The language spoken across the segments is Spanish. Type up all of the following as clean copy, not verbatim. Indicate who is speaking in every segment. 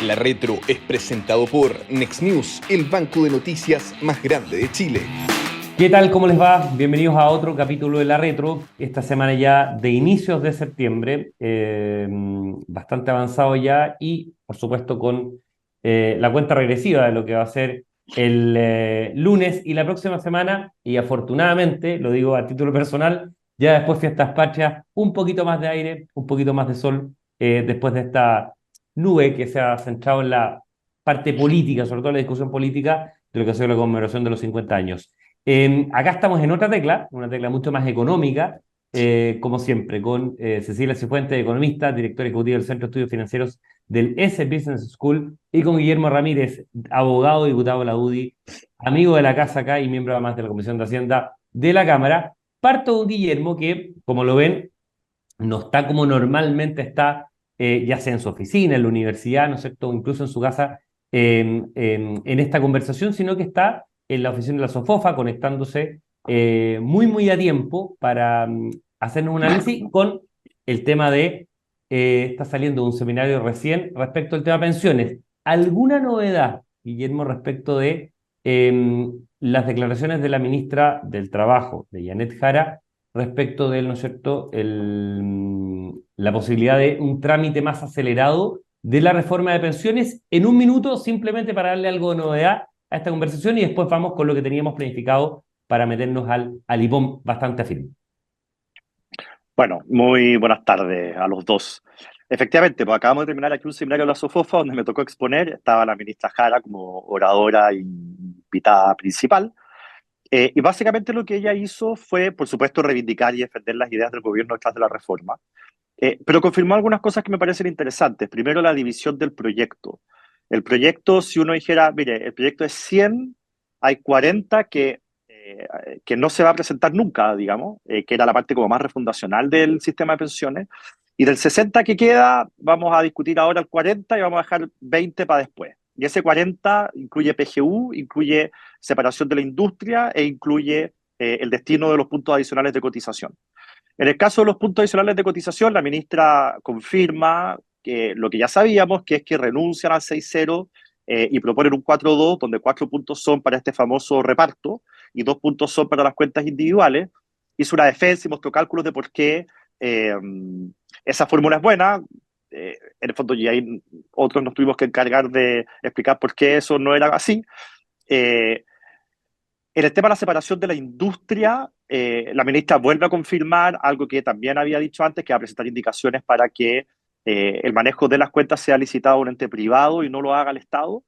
Speaker 1: La Retro es presentado por Next News, el banco de noticias más grande de Chile.
Speaker 2: ¿Qué tal? ¿Cómo les va? Bienvenidos a otro capítulo de La Retro. Esta semana ya de inicios de septiembre, bastante avanzado ya y por supuesto con la cuenta regresiva de lo que va a ser el lunes y la próxima semana. Y afortunadamente, lo digo a título personal, ya después fiestas patrias, un poquito más de aire, un poquito más de sol, después de esta nube que se ha centrado en la parte política, sobre todo en la discusión política de lo que ha sido la conmemoración de los 50 años. Acá estamos en otra tecla, una tecla mucho más económica, como siempre, con Cecilia Cifuentes, economista, directora ejecutiva del Centro de Estudios Financieros del S Business School, y con Guillermo Ramírez, abogado, diputado de la UDI, amigo de la casa acá y miembro además de la Comisión de Hacienda de la Cámara. Parto de Guillermo, que, como lo ven, no está como normalmente está, ya sea en su oficina, en la universidad, ¿no es cierto?, o incluso en su casa, en esta conversación, sino que está en la oficina de la SOFOFA conectándose muy a tiempo para hacernos un análisis con el tema de, está saliendo un seminario recién respecto al tema pensiones. ¿Alguna novedad, Guillermo, respecto de las declaraciones de la ministra del Trabajo, de Janet Jara, respecto de, ¿no es cierto?, la posibilidad de un trámite más acelerado de la reforma de pensiones? En un minuto, simplemente para darle algo de novedad a esta conversación y después vamos con lo que teníamos planificado para meternos al hipón bastante firme.
Speaker 3: Bueno, muy buenas tardes a los dos. Efectivamente, pues acabamos de terminar aquí un seminario de la SOFOFA donde me tocó exponer. Estaba la ministra Jara como oradora y invitada principal. Y básicamente lo que ella hizo fue, por supuesto, reivindicar y defender las ideas del gobierno detrás de la reforma. Pero confirmó algunas cosas que me parecen interesantes. Primero, la división del proyecto. El proyecto, si uno dijera, mire, el proyecto es 100, hay 40 que no se va a presentar nunca, digamos, que era la parte como más refundacional del sistema de pensiones. Y del 60 que queda, vamos a discutir ahora el 40 y vamos a dejar 20 para después. Y ese 40 incluye PGU, incluye separación de la industria e incluye el destino de los puntos adicionales de cotización. En el caso de los puntos adicionales de cotización, la ministra confirma que lo que ya sabíamos, que es que renuncian al 6-0 y proponen un 4-2, donde 4 puntos son para este famoso reparto y 2 puntos son para las cuentas individuales. Hizo una defensa y mostró cálculos de por qué esa fórmula es buena. En el fondo, y ahí otros nos tuvimos que encargar de explicar por qué eso no era así. En el tema de la separación de la industria, la ministra vuelve a confirmar algo que también había dicho antes, que va a presentar indicaciones para que el manejo de las cuentas sea licitado a un ente privado y no lo haga el Estado.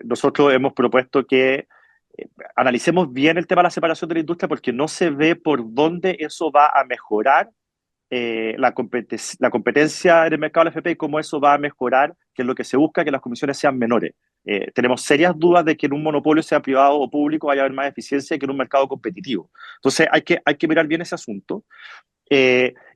Speaker 3: Nosotros hemos propuesto que analicemos bien el tema de la separación de la industria porque no se ve por dónde eso va a mejorar la competencia en el mercado del FP y cómo eso va a mejorar, que es lo que se busca, que las comisiones sean menores. Tenemos serias dudas de que en un monopolio, sea privado o público, vaya a haber más eficiencia que en un mercado competitivo. Entonces hay que mirar bien ese asunto.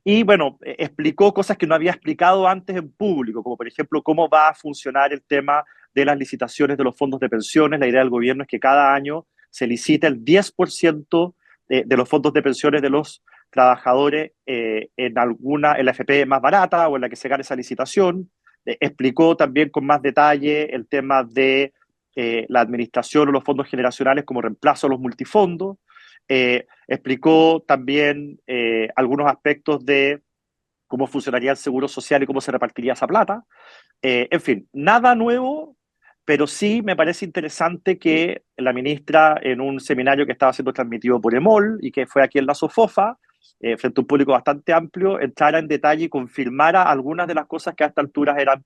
Speaker 3: Y bueno, explicó cosas que no había explicado antes en público, como por ejemplo cómo va a funcionar el tema de las licitaciones de los fondos de pensiones. La idea del gobierno es que cada año se licite el 10% de los fondos de pensiones de los trabajadores en la FP más barata o en la que se gane esa licitación. Explicó también con más detalle el tema de la administración o los fondos generacionales como reemplazo a los multifondos. Explicó también algunos aspectos de cómo funcionaría el seguro social y cómo se repartiría esa plata. En fin, nada nuevo, pero sí me parece interesante que la ministra, en un seminario que estaba siendo transmitido por EMOL y que fue aquí en la SOFOFA, frente a un público bastante amplio, entrara en detalle y confirmara algunas de las cosas que a esta altura eran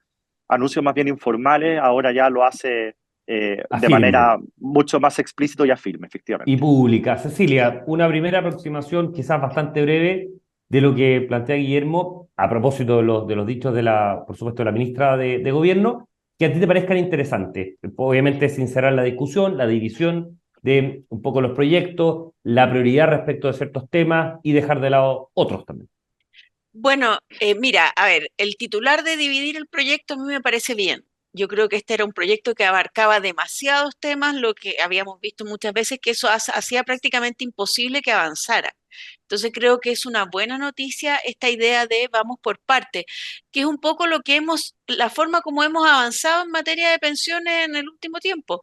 Speaker 3: anuncios más bien informales, ahora ya lo hace de
Speaker 2: Afirme
Speaker 3: manera mucho más explícito y afirme,
Speaker 2: y
Speaker 3: efectivamente.
Speaker 2: pública. Cecilia, una primera aproximación, quizás bastante breve, de lo que plantea Guillermo a propósito de los dichos de la, por supuesto, de la ministra de Gobierno, que a ti te parezcan interesantes. Obviamente, sincerar la discusión, la división de un poco los proyectos, la prioridad respecto de ciertos temas y dejar de lado otros también.
Speaker 4: Bueno, mira, a ver, el titular de dividir el proyecto a mí me parece bien. Yo creo que este era un proyecto que abarcaba demasiados temas, lo que habíamos visto muchas veces, que eso hacía prácticamente imposible que avanzara. Entonces creo que es una buena noticia esta idea de vamos por parte, que es un poco lo que la forma como hemos avanzado en materia de pensiones en el último tiempo.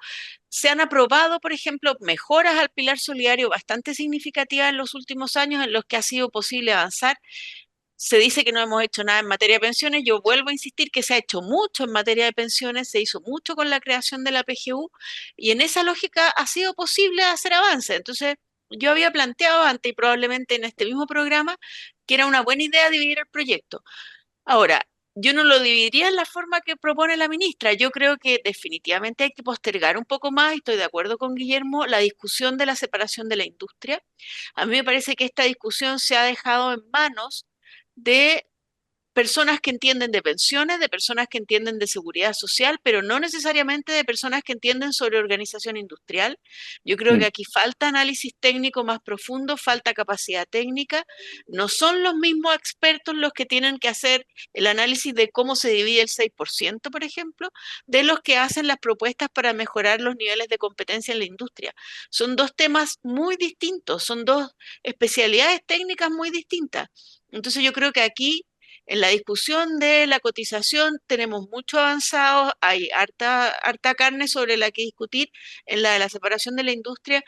Speaker 4: Se han aprobado, por ejemplo, mejoras al pilar solidario bastante significativas en los últimos años en los que ha sido posible avanzar. Se dice que no hemos hecho nada en materia de pensiones. Yo vuelvo a insistir que se ha hecho mucho en materia de pensiones, se hizo mucho con la creación de la PGU y en esa lógica ha sido posible hacer avances. Entonces, yo había planteado antes y probablemente en este mismo programa que era una buena idea dividir el proyecto. Ahora, yo no lo dividiría en la forma que propone la ministra. Yo creo que definitivamente hay que postergar un poco más, y estoy de acuerdo con Guillermo, la discusión de la separación de la industria. A mí me parece que esta discusión se ha dejado en manos de personas que entienden de pensiones, de personas que entienden de seguridad social, pero no necesariamente de personas que entienden sobre organización industrial. Yo creo que
Speaker 3: Mm.
Speaker 4: aquí falta análisis técnico más profundo, falta capacidad técnica. No son los mismos expertos los que tienen que hacer el análisis de cómo se divide el 6%, por ejemplo, de los que hacen las propuestas para mejorar los niveles de competencia en la industria. Son dos temas muy distintos, son dos especialidades técnicas muy distintas. Entonces yo creo que aquí en la discusión de la cotización tenemos mucho avanzado, hay harta carne sobre la que discutir. En la de la separación de la industria,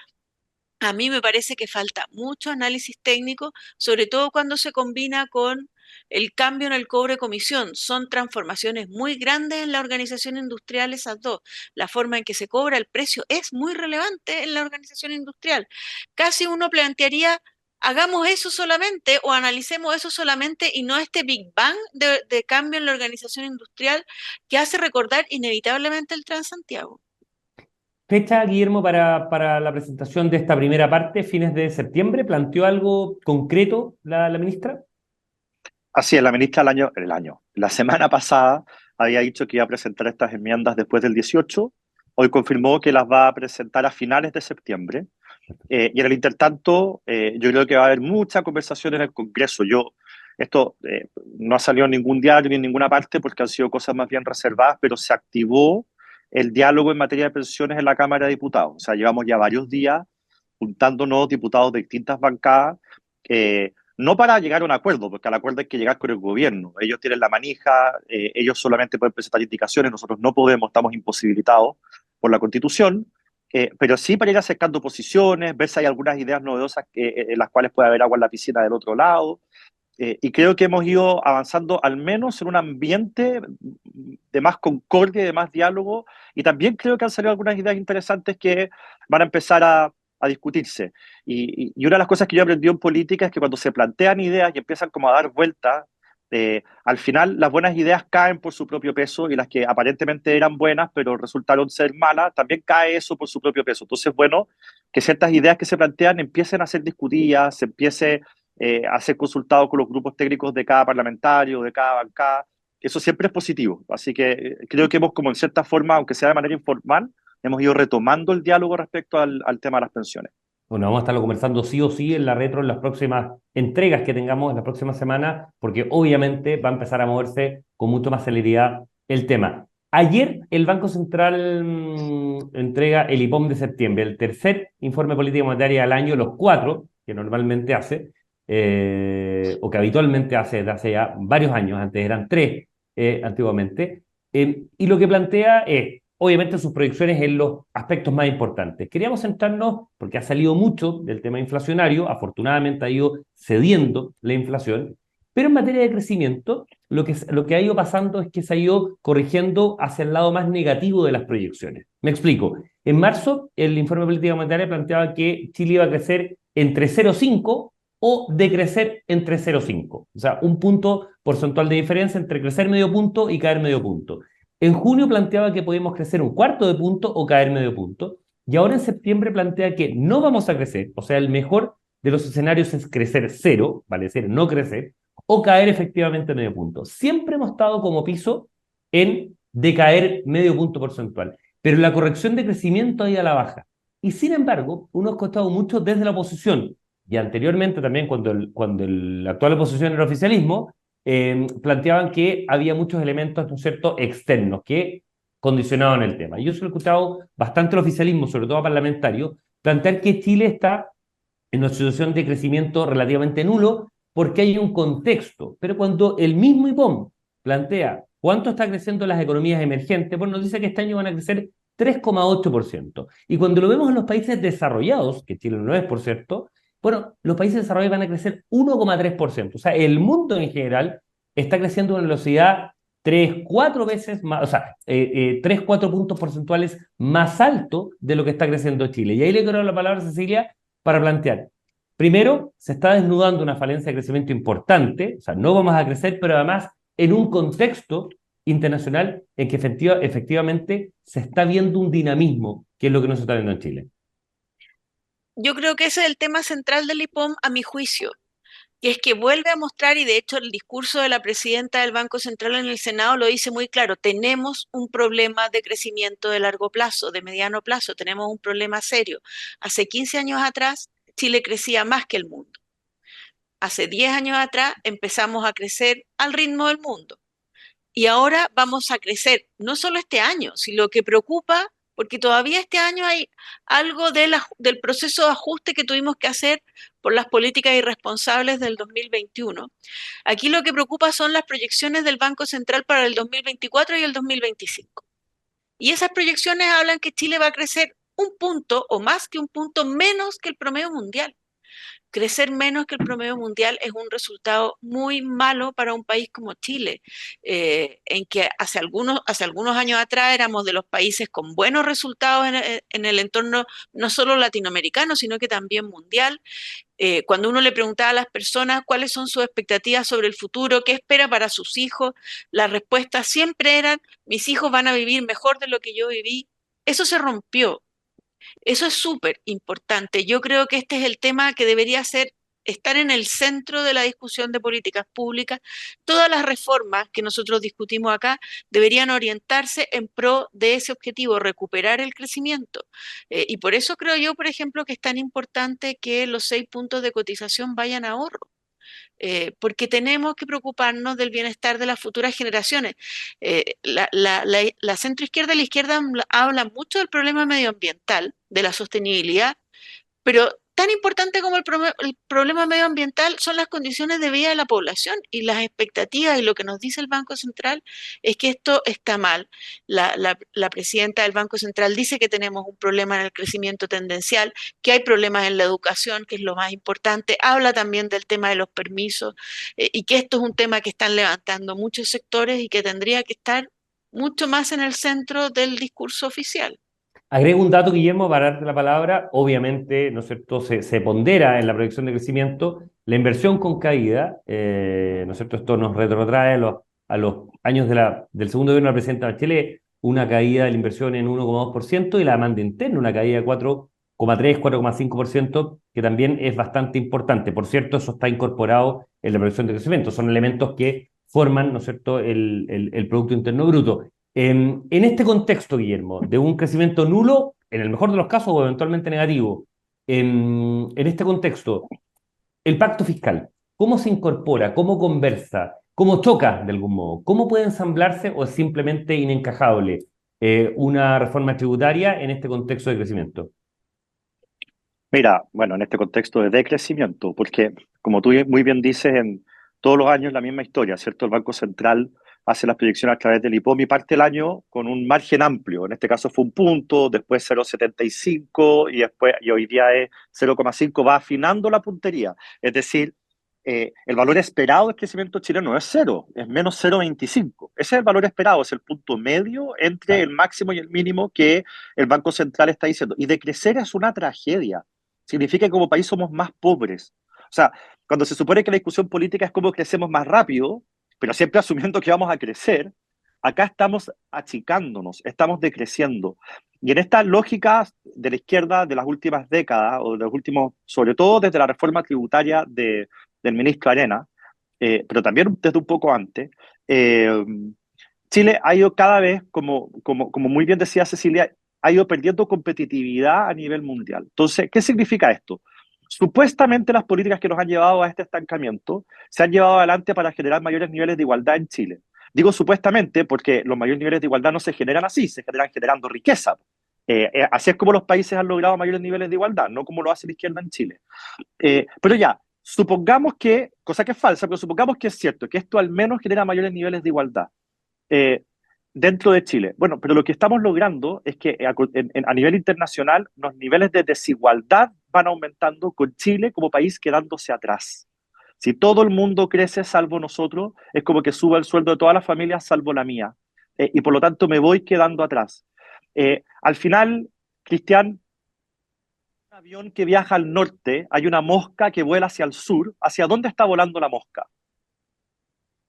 Speaker 4: a mí me parece que falta mucho análisis técnico, sobre todo cuando se combina con el cambio en el cobro de comisión. Son transformaciones muy grandes en la organización industrial esas dos. La forma en que se cobra el precio es muy relevante en la organización industrial. Casi uno plantearía, hagamos eso solamente o analicemos eso solamente y no este Big Bang de cambio en la organización industrial que hace recordar inevitablemente el Transantiago.
Speaker 2: Fecha, Guillermo, para la presentación de esta primera parte, fines de septiembre. ¿Planteó algo concreto la ministra?
Speaker 3: Así es, la ministra la semana pasada había dicho que iba a presentar estas enmiendas después del 18. Hoy confirmó que las va a presentar a finales de septiembre. Y en el intertanto, yo creo que va a haber mucha conversación en el Congreso. Esto no ha salido en ningún diario ni en ninguna parte porque han sido cosas más bien reservadas, pero se activó el diálogo en materia de pensiones en la Cámara de Diputados. O sea, llevamos ya varios días juntándonos diputados de distintas bancadas, no para llegar a un acuerdo, porque al acuerdo hay que llegar con el gobierno. Ellos tienen la manija, ellos solamente pueden presentar indicaciones, nosotros no podemos, estamos imposibilitados por la Constitución. Pero sí para ir acercando posiciones, ver si hay algunas ideas novedosas en las cuales puede haber agua en la piscina del otro lado. Y creo que hemos ido avanzando al menos en un ambiente de más concordia, de más diálogo, y también creo que han salido algunas ideas interesantes que van a empezar a discutirse. Y una de las cosas que yo aprendí en política es que cuando se plantean ideas y empiezan como a dar vueltas, al final las buenas ideas caen por su propio peso y las que aparentemente eran buenas pero resultaron ser malas, también cae eso por su propio peso. Entonces, bueno, que ciertas ideas que se plantean empiecen a ser discutidas, se empiece a ser consultado con los grupos técnicos de cada parlamentario, de cada bancada. Eso siempre es positivo. Así que creo que hemos, como en cierta forma, aunque sea de manera informal, hemos ido retomando el diálogo respecto al tema de las pensiones.
Speaker 2: Bueno, vamos a estarlo conversando sí o sí en la retro en las próximas entregas que tengamos en las próximas semanas, porque obviamente va a empezar a moverse con mucho más celeridad el tema. Ayer el Banco Central entrega el IPOM de septiembre, el tercer informe política monetaria del año, los 4 que normalmente hace, o que habitualmente hace desde hace ya varios años, antes eran 3 antiguamente, y lo que plantea es obviamente sus proyecciones en los aspectos más importantes. Queríamos centrarnos, porque ha salido mucho del tema inflacionario, afortunadamente ha ido cediendo la inflación, pero en materia de crecimiento, lo que ha ido pasando es que se ha ido corrigiendo hacia el lado más negativo de las proyecciones. Me explico. En marzo, el informe de política monetaria planteaba que Chile iba a crecer entre 0,5 o decrecer entre 0,5. O sea, un punto porcentual de diferencia entre crecer medio punto y caer medio punto. En junio planteaba que podíamos crecer un cuarto de punto o caer medio punto. Y ahora en septiembre plantea que no vamos a crecer. O sea, el mejor de los escenarios es crecer 0, vale decir, no crecer, o caer efectivamente medio punto. Siempre hemos estado como piso en decaer medio punto porcentual. Pero la corrección de crecimiento ha ido a la baja. Y sin embargo, uno ha costado mucho desde la oposición. Y anteriormente también, cuando la actual oposición era oficialismo, planteaban que había muchos elementos, ¿no es cierto?, externos que condicionaban el tema. Yo he escuchado bastante el oficialismo, sobre todo parlamentario, plantear que Chile está en una situación de crecimiento relativamente nulo porque hay un contexto. Pero cuando el mismo IPOM plantea cuánto está creciendo las economías emergentes, bueno, nos dice que este año van a crecer 3,8%. Y cuando lo vemos en los países desarrollados, que Chile no es, por cierto, bueno, los países desarrollados van a crecer 1,3%. O sea, el mundo en general está creciendo a una velocidad 3, 4 veces más, o sea, 3, 4 puntos porcentuales más alto de lo que está creciendo Chile. Y ahí le quiero dar la palabra a Cecilia para plantear. Primero, se está desnudando una falencia de crecimiento importante, o sea, no vamos a crecer, pero además en un contexto internacional en que efectivamente se está viendo un dinamismo, que es lo que no se está viendo en Chile.
Speaker 4: Yo creo que ese es el tema central del IPOM, a mi juicio, que es que vuelve a mostrar, y de hecho el discurso de la presidenta del Banco Central en el Senado lo dice muy claro, tenemos un problema de crecimiento de largo plazo, de mediano plazo, tenemos un problema serio. Hace 15 años atrás, Chile crecía más que el mundo. Hace 10 años atrás empezamos a crecer al ritmo del mundo. Y ahora vamos a crecer, no solo este año, sino lo que preocupa, porque todavía este año hay algo del proceso de ajuste que tuvimos que hacer por las políticas irresponsables del 2021. Aquí lo que preocupa son las proyecciones del Banco Central para el 2024 y el 2025. Y esas proyecciones hablan que Chile va a crecer un punto o más que un punto menos que el promedio mundial. Crecer menos que el promedio mundial es un resultado muy malo para un país como Chile, en que hace algunos años atrás éramos de los países con buenos resultados en el entorno no solo latinoamericano, sino que también mundial. Cuando uno le preguntaba a las personas cuáles son sus expectativas sobre el futuro, qué espera para sus hijos, las respuestas siempre eran, mis hijos van a vivir mejor de lo que yo viví. Eso se rompió. Eso es súper importante. Yo creo que este es el tema que debería estar en el centro de la discusión de políticas públicas. Todas las reformas que nosotros discutimos acá deberían orientarse en pro de ese objetivo, recuperar el crecimiento. Y por eso creo yo, por ejemplo, que es tan importante que los 6 puntos de cotización vayan a ahorro. Porque tenemos que preocuparnos del bienestar de las futuras generaciones. La centroizquierda y la izquierda hablan mucho del problema medioambiental, de la sostenibilidad, pero tan importante como el problema medioambiental son las condiciones de vida de la población y las expectativas, y lo que nos dice el Banco Central es que esto está mal. La presidenta del Banco Central dice que tenemos un problema en el crecimiento tendencial, que hay problemas en la educación, que es lo más importante. Habla también del tema de los permisos, y que esto es un tema que están levantando muchos sectores y que tendría que estar mucho más en el centro del discurso oficial.
Speaker 2: Agrego un dato, Guillermo, para darte la palabra. Obviamente, ¿no es cierto?, se pondera en la proyección de crecimiento la inversión con caída, ¿no es cierto? Esto nos retrotrae a los años del segundo gobierno de la presidenta Bachelet, una caída de la inversión en 1,2% y la demanda interna, una caída de 4,3, 4,5%, que también es bastante importante. Por cierto, eso está incorporado en la proyección de crecimiento. Son elementos que forman, ¿no es cierto?, el Producto Interno Bruto. En este contexto, Guillermo, de un crecimiento nulo, en el mejor de los casos, o eventualmente negativo, en este contexto, el pacto fiscal, ¿cómo se incorpora? ¿Cómo conversa? ¿Cómo choca de algún modo? ¿Cómo puede ensamblarse o es simplemente inencajable una reforma tributaria en este contexto de crecimiento?
Speaker 3: Mira, bueno, en este contexto de decrecimiento, porque como tú muy bien dices, en todos los años la misma historia, ¿cierto? El Banco Central hace las proyecciones a través del IPOM y parte el año con un margen amplio. En este caso fue un punto, después 0,75 y después, y hoy día es 0,5, va afinando la puntería. Es decir, el valor esperado del crecimiento chileno no es cero, es menos 0,25. Ese es el valor esperado, es el punto medio entre el máximo y el mínimo que el Banco Central está diciendo. Y decrecer es una tragedia. Significa que como país somos más pobres. O sea, cuando se supone que la discusión política es cómo crecemos más rápido, pero siempre asumiendo que vamos a crecer, acá estamos achicándonos, estamos decreciendo. Y en esta lógica de la izquierda de las últimas décadas, o de los últimos, sobre todo desde la reforma tributaria del ministro Arena, pero también desde un poco antes, Chile ha ido cada vez, como muy bien decía Cecilia, ha ido perdiendo competitividad a nivel mundial. Entonces, ¿qué significa esto? Supuestamente las políticas que nos han llevado a este estancamiento se han llevado adelante para generar mayores niveles de igualdad en Chile. Digo supuestamente porque los mayores niveles de igualdad no se generan así, se generan generando riqueza. Así es como los países han logrado mayores niveles de igualdad, no como lo hace la izquierda en Chile. Pero ya, supongamos que, cosa que es falsa, pero supongamos que es cierto, que esto al menos genera mayores niveles de igualdad dentro de Chile. Bueno, pero lo que estamos logrando es que a nivel internacional los niveles de desigualdad van aumentando con Chile como país quedándose atrás. Si todo el mundo crece salvo nosotros, es como que suba el sueldo de todas las familias salvo la mía. Y por lo tanto me voy quedando atrás. Al final, Cristian, un avión que viaja al norte, hay una mosca que vuela hacia el sur. ¿Hacia dónde está volando la mosca?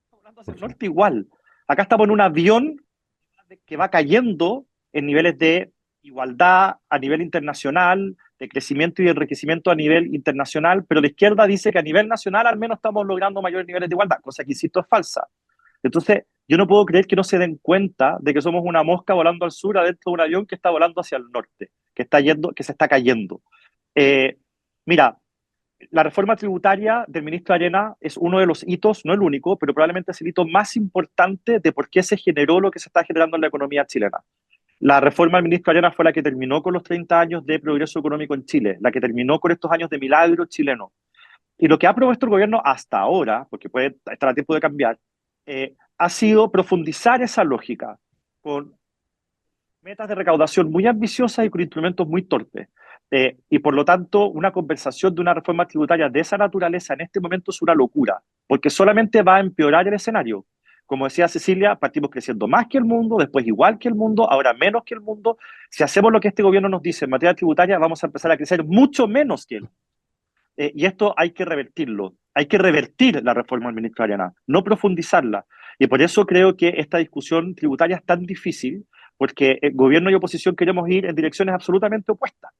Speaker 3: Está volando hacia el norte igual. Acá estamos en un avión que va cayendo en niveles de igualdad a nivel internacional, de crecimiento y enriquecimiento a nivel internacional, pero la izquierda dice que a nivel nacional al menos estamos logrando mayores niveles de igualdad, cosa que, insisto, es falsa. Entonces, yo no puedo creer que no se den cuenta de que somos una mosca volando al sur adentro de un avión que está volando hacia el norte, que se está cayendo. Mira, la reforma tributaria del ministro Arena es uno de los hitos, no el único, pero probablemente es el hito más importante de por qué se generó lo que se está generando en la economía chilena. La reforma del ministro Arena fue la que terminó con los 30 años de progreso económico en Chile, la que terminó con estos años de milagro chileno. Y lo que ha propuesto el gobierno hasta ahora, porque puede estar a tiempo de cambiar, ha sido profundizar esa lógica con metas de recaudación muy ambiciosas y con instrumentos muy torpes. Y por lo tanto, una conversación de una reforma tributaria de esa naturaleza en este momento es una locura, porque solamente va a empeorar el escenario. Como decía Cecilia, partimos creciendo más que el mundo, después igual que el mundo, ahora menos que el mundo. Si hacemos lo que este gobierno nos dice en materia tributaria, vamos a empezar a crecer mucho menos que él. Y esto hay que revertirlo. Hay que revertir la reforma del ministro Ariana, no profundizarla. Y por eso creo que esta discusión tributaria es tan difícil, porque el gobierno y oposición queremos ir en direcciones absolutamente opuestas.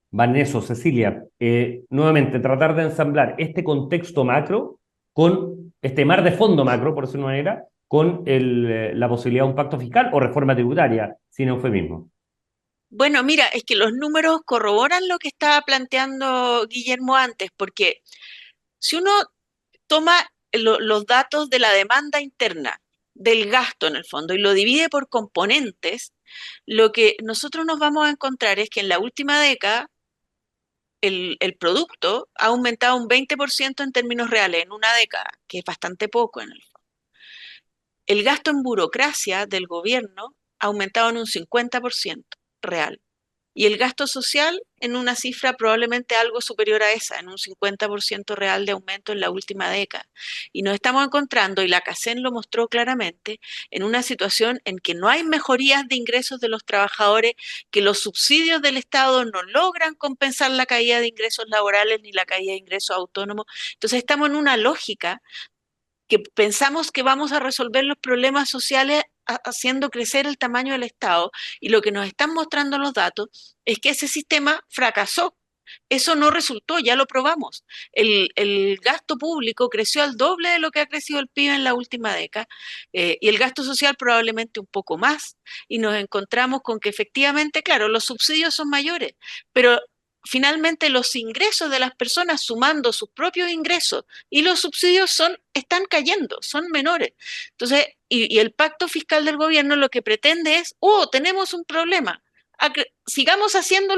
Speaker 2: Van en eso, Cecilia. Nuevamente, tratar de ensamblar este contexto macro con este mar de fondo macro, por decirlo de una manera, con la posibilidad de un pacto fiscal o reforma tributaria, sin eufemismo.
Speaker 4: Bueno, mira, es que los números corroboran lo que estaba planteando Guillermo antes, porque si uno toma los datos de la demanda interna, del gasto en el fondo, y lo divide por componentes, lo que nosotros nos vamos a encontrar es que en la última década el producto ha aumentado un 20% en términos reales en una década, que es bastante poco en el fondo. El gasto en burocracia del gobierno ha aumentado en un 50% real. Y el gasto social en una cifra probablemente algo superior a esa, en un 50% real de aumento en la última década. Y nos estamos encontrando, y la CACEN lo mostró claramente, en una situación en que no hay mejorías de ingresos de los trabajadores, que los subsidios del Estado no logran compensar la caída de ingresos laborales ni la caída de ingresos autónomos. Entonces estamos en una lógica que pensamos que vamos a resolver los problemas sociales haciendo crecer el tamaño del Estado, y lo que nos están mostrando los datos es que ese sistema fracasó. Eso no resultó, ya lo probamos. El gasto público creció al doble de lo que ha crecido el PIB en la última década, y el gasto social probablemente un poco más. Y nos encontramos con que efectivamente, claro, los subsidios son mayores, pero finalmente los ingresos de las personas sumando sus propios ingresos y los subsidios están cayendo, son menores. Entonces, y el pacto fiscal del gobierno lo que pretende es, tenemos un problema, sigamos haciendo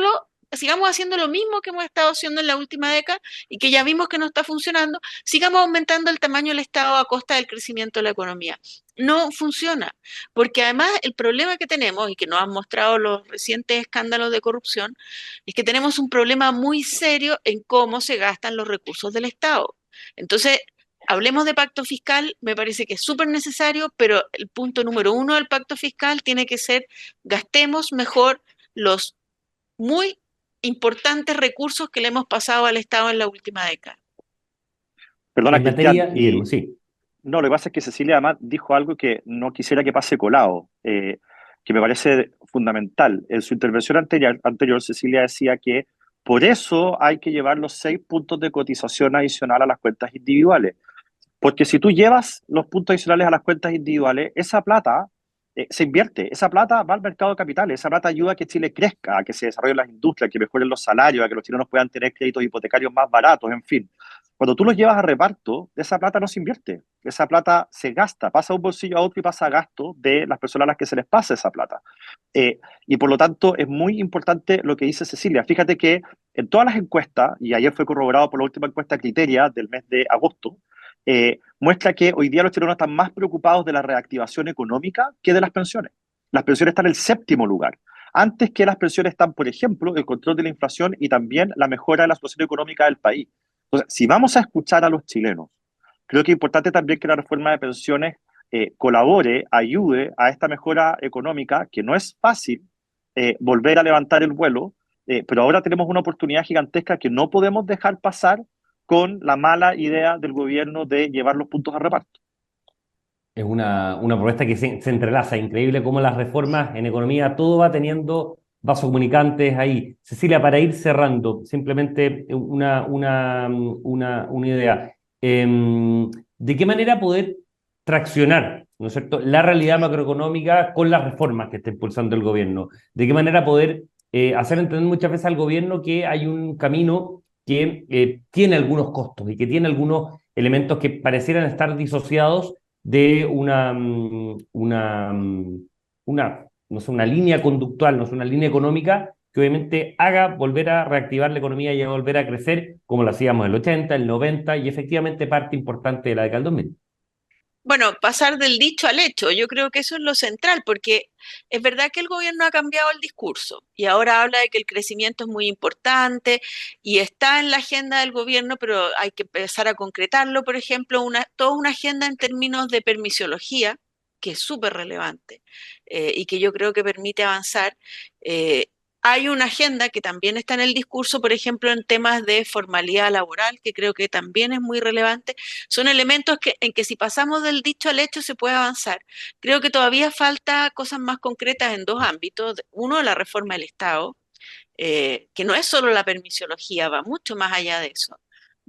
Speaker 4: lo mismo que hemos estado haciendo en la última década y que ya vimos que no está funcionando, sigamos aumentando el tamaño del Estado a costa del crecimiento de la economía. No funciona, porque además el problema que tenemos y que nos han mostrado los recientes escándalos de corrupción es que tenemos un problema muy serio en cómo se gastan los recursos del Estado. Entonces, hablemos de pacto fiscal, me parece que es súper necesario, pero el punto número uno del pacto fiscal tiene que ser: gastemos mejor los muy importantes recursos que le hemos pasado al Estado en la última década.
Speaker 3: Perdona,
Speaker 2: En
Speaker 3: Cristian,
Speaker 2: materia, Guillermo, sí.
Speaker 3: no, lo que pasa es que Cecilia además dijo algo que no quisiera que pase colado, que me parece fundamental. En su intervención anterior, Cecilia decía que por eso hay que llevar los 6 puntos de cotización adicional a las cuentas individuales. Porque si tú llevas los puntos adicionales a las cuentas individuales, esa plata se invierte, esa plata va al mercado de capitales, esa plata ayuda a que Chile crezca, a que se desarrollen las industrias, a que mejoren los salarios, a que los chilenos puedan tener créditos hipotecarios más baratos, en fin. Cuando tú los llevas a reparto, esa plata no se invierte, esa plata se gasta, pasa de un bolsillo a otro y pasa a gasto de las personas a las que se les pasa esa plata. Y por lo tanto es muy importante lo que dice Cecilia. Fíjate que en todas las encuestas, y ayer fue corroborado por la última encuesta Criteria del mes de agosto, muestra que hoy día los chilenos están más preocupados de la reactivación económica que de las pensiones. Las pensiones están en el 7º lugar. Antes que las pensiones están, por ejemplo, el control de la inflación y también la mejora de la situación económica del país. Entonces, si vamos a escuchar a los chilenos, creo que es importante también que la reforma de pensiones colabore, ayude a esta mejora económica, que no es fácil volver a levantar el vuelo, pero ahora tenemos una oportunidad gigantesca que no podemos dejar pasar con la mala idea del gobierno de llevar los puntos a reparto.
Speaker 2: Es una propuesta que se entrelaza, increíble cómo las reformas en economía, todo va teniendo vasos comunicantes ahí. Cecilia, para ir cerrando, simplemente una idea. ¿De qué manera poder traccionar, ¿no es cierto?, la realidad macroeconómica con las reformas que está impulsando el gobierno? ¿De qué manera poder hacer entender muchas veces al gobierno que hay un camino que tiene algunos costos y que tiene algunos elementos que parecieran estar disociados de no sé, una línea conductual, no sé, una línea económica que obviamente haga volver a reactivar la economía y a volver a crecer como lo hacíamos en el 80, el 90 y efectivamente parte importante de la década del 2000.
Speaker 4: Bueno, pasar del dicho al hecho, yo creo que eso es lo central, porque es verdad que el gobierno ha cambiado el discurso y ahora habla de que el crecimiento es muy importante y está en la agenda del gobierno, pero hay que empezar a concretarlo, por ejemplo, toda una agenda en términos de permisiología, que es súper relevante y que yo creo que permite avanzar. Hay una agenda que también está en el discurso, por ejemplo, en temas de formalidad laboral, que creo que también es muy relevante. Son elementos en que si pasamos del dicho al hecho se puede avanzar. Creo que todavía falta cosas más concretas en 2 ámbitos. Uno, la reforma del Estado, que no es solo la permisiología, va mucho más allá de eso.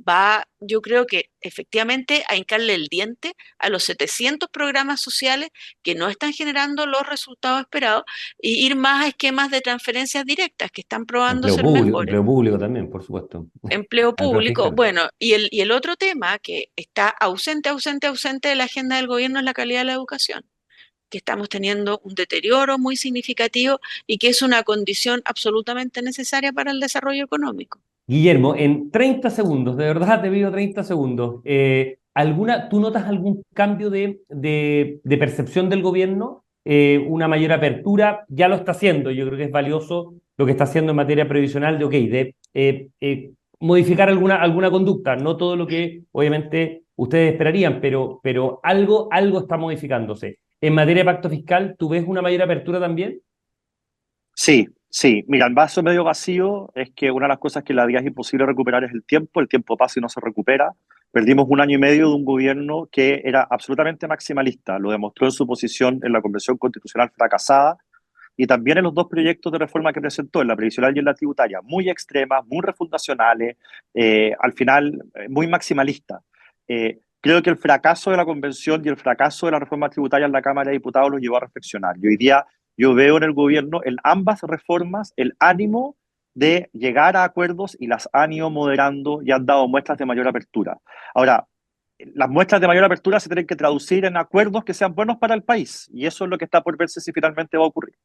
Speaker 4: Va, yo creo que efectivamente a hincarle el diente a los 700 programas sociales que no están generando los resultados esperados y ir más a esquemas de transferencias directas que están probando ser mejores.
Speaker 2: Empleo público también, por supuesto.
Speaker 4: Empleo público,
Speaker 2: fiscal.
Speaker 4: bueno, y el otro tema que está ausente de la agenda del gobierno es la calidad de la educación, que estamos teniendo un deterioro muy significativo y que es una condición absolutamente necesaria para el desarrollo económico.
Speaker 2: Guillermo, en 30 segundos, de verdad te pido 30 segundos, ¿tú notas algún cambio de percepción del gobierno? ¿Una mayor apertura? Ya lo está haciendo, yo creo que es valioso lo que está haciendo en materia previsional de modificar alguna conducta, no todo lo que obviamente ustedes esperarían, pero algo está modificándose. En materia de pacto fiscal, ¿tú ves una mayor apertura también?
Speaker 3: Sí. Mira, el vaso medio vacío es que una de las cosas que la día es imposible recuperar es el tiempo pasa y no se recupera. Perdimos 1 año y medio de un gobierno que era absolutamente maximalista, lo demostró en su posición en la Convención Constitucional fracasada y también en los 2 proyectos de reforma que presentó, en la previsional y en la tributaria, muy extremas, muy refundacionales, al final muy maximalista. Creo que el fracaso de la Convención y el fracaso de la reforma tributaria en la Cámara de Diputados los llevó a reflexionar. Y hoy día yo veo en el gobierno, en ambas reformas, el ánimo de llegar a acuerdos y las han ido moderando y han dado muestras de mayor apertura. Ahora, las muestras de mayor apertura se tienen que traducir en acuerdos que sean buenos para el país y eso es lo que está por verse si finalmente va a ocurrir.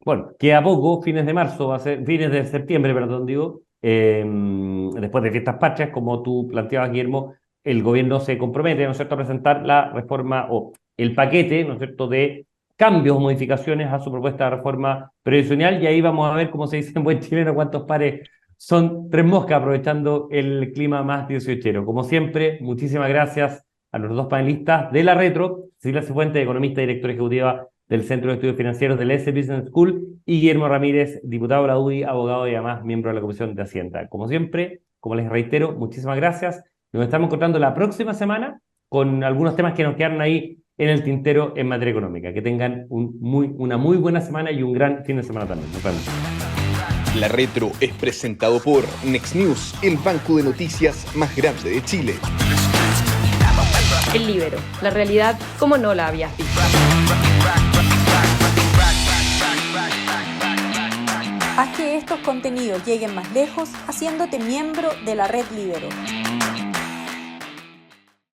Speaker 2: Bueno, queda poco, fines de septiembre, perdón, digo, después de fiestas patrias, como tú planteabas, Guillermo, el gobierno se compromete, ¿no es cierto?, a presentar la reforma o el paquete, ¿no es cierto?, de cambios o modificaciones a su propuesta de reforma previsional y ahí vamos a ver, como se dice en buen chileno, cuántos pares son 3 moscas, aprovechando el clima más 18ero. Como siempre, muchísimas gracias a los 2 panelistas de La Retro, Cecilia Cifuentes, economista y directora ejecutiva del Centro de Estudios Financieros de la S Business School, y Guillermo Ramírez, diputado de la UDI, abogado y además miembro de la Comisión de Hacienda. Como siempre, como les reitero, muchísimas gracias. Nos estamos encontrando la próxima semana con algunos temas que nos quedaron ahí en el tintero en materia económica. Que tengan una muy buena semana y un gran fin de semana también. Nos vemos.
Speaker 1: La Retro es presentado por Next News, el banco de noticias más grande de Chile.
Speaker 5: El Líbero, la realidad como no la habías visto.
Speaker 6: Haz que estos contenidos lleguen más lejos haciéndote miembro de la Red Líbero.